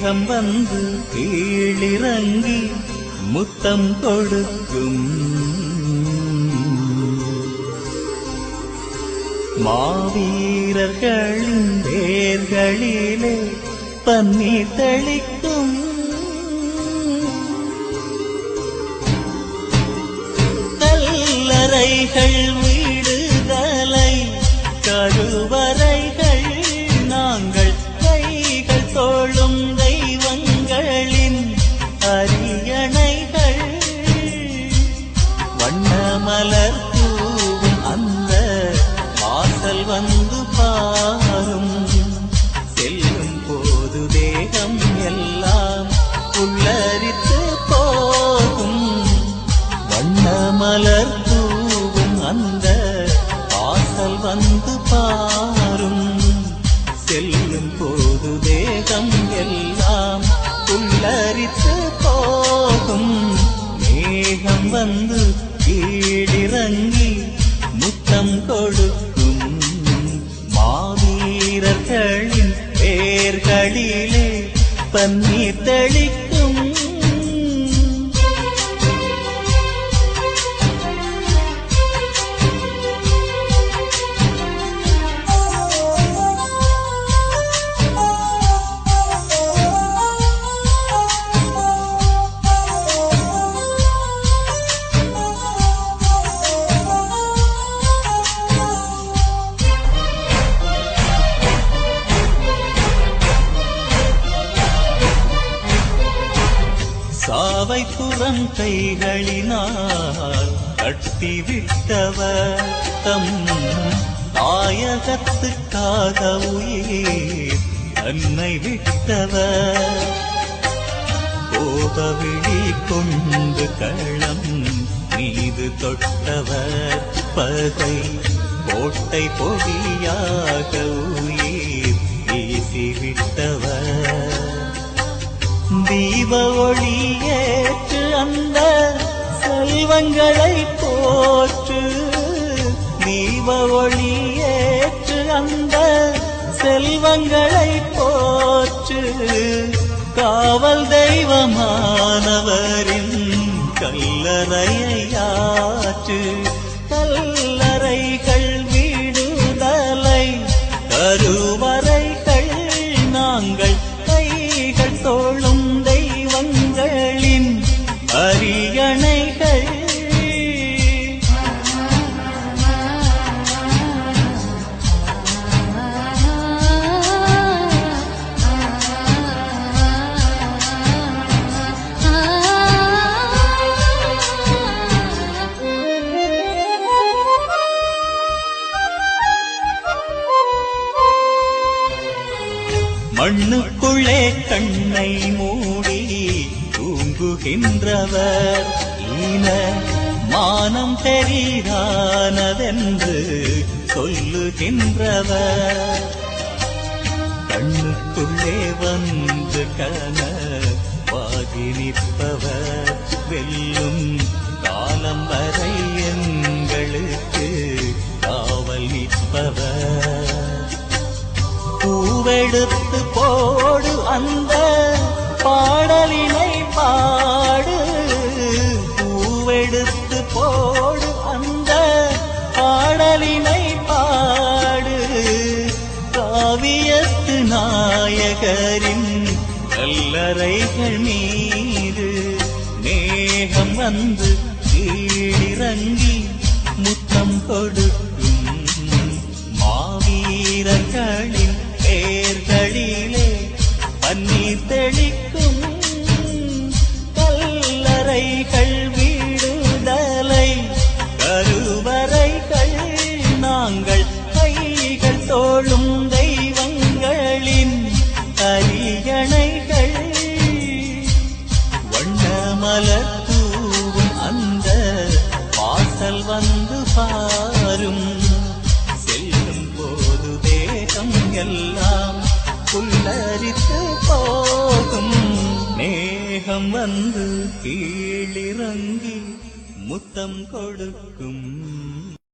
மேகம் வந்து கீழிறங்கி முத்தம் கொடுக்கும் மாவீரர்களின் வேர்களிலே பன்னீர் தெளிக்கும் கல்லறைகள் விடுதலை கருவறைகள் நாங்கள் கைகள் தோளும் தெய்வங்களின் அரியணைகள் வண்ணமலர் பூவும் அந்த வாசல் வந்து பாரும் செல்லும் போது தேகம் எல்லாம் உள்ளரித்து போகும் வண்ணமலர் பூவும் அந்த வாசல் வந்து பாரும் செல்லும் போது தேகம் எல்லாம் உள்ளரித்து போகும் மேகம் வந்து கீழிறங்கி முத்தம் கொடுக்கும் மாவீரர்களின் பேர்களிலே பன்னீர் தெளிக்கும் சாவை புறம் கைகளினால் கட்டிவிட்டவர் தம் தாயகத்துக்காக உயிர் தன்னை விட்டவர் கோபவிழி கொண்டு களம் மீது தொட்டவர் பகை கோட்டை பொடியாக உயிர் வீசிவிட்டவர் தீப ஒளியேற்று அந்த செல்வங்களை போற்று தீப ஒளியேற்று அந்த செல்வங்களை போற்று காவல் தெய்வமானவரின் கல்லறையாற்று கல்லறைகள் விடுதலை கருவறைகள் நாங்கள் கைகள் தோளும் தெய்வங்களின் அரியணைகள் மண்ணுக்குள்ளே கண்ணை மூடி தூங்குகின்றவர் ஈன மானம் தெரியானதென்று சொல்லுகின்றவர் கண்ணுக்குள்ளே வந்து கனவாகி நிற்பவர் வெல்லும் காலம் வரை எங்களுக்கு காவல் நிற்பவர் பூவெடுத்து போடு அந்த பாடலினை பாடு பூவெடுத்து போடு அந்த பாடலினை பாடு காவியத்து நாயகரின் கல்லறைகள் மீது மேகம் வந்து கீழிறங்கி முத்தம் கொடுக்கும் மாவீரர்களின் பேர்களிலே பன்னீர் தெளிக்கும் கல்லறைகள் விடுதலை கருவறைகள் நாங்கள் கைகள் தோளும் தெய்வங்களின் அரியணைகள் வண்ணமலர் பூவும் அந்த வாசல் வந்து பாரும் செல்லும் போது தேகம் எல்லாம் புல்லரித்து போகும் மேகம் வந்து கீழிறங்கி முத்தம் கொடுக்கும்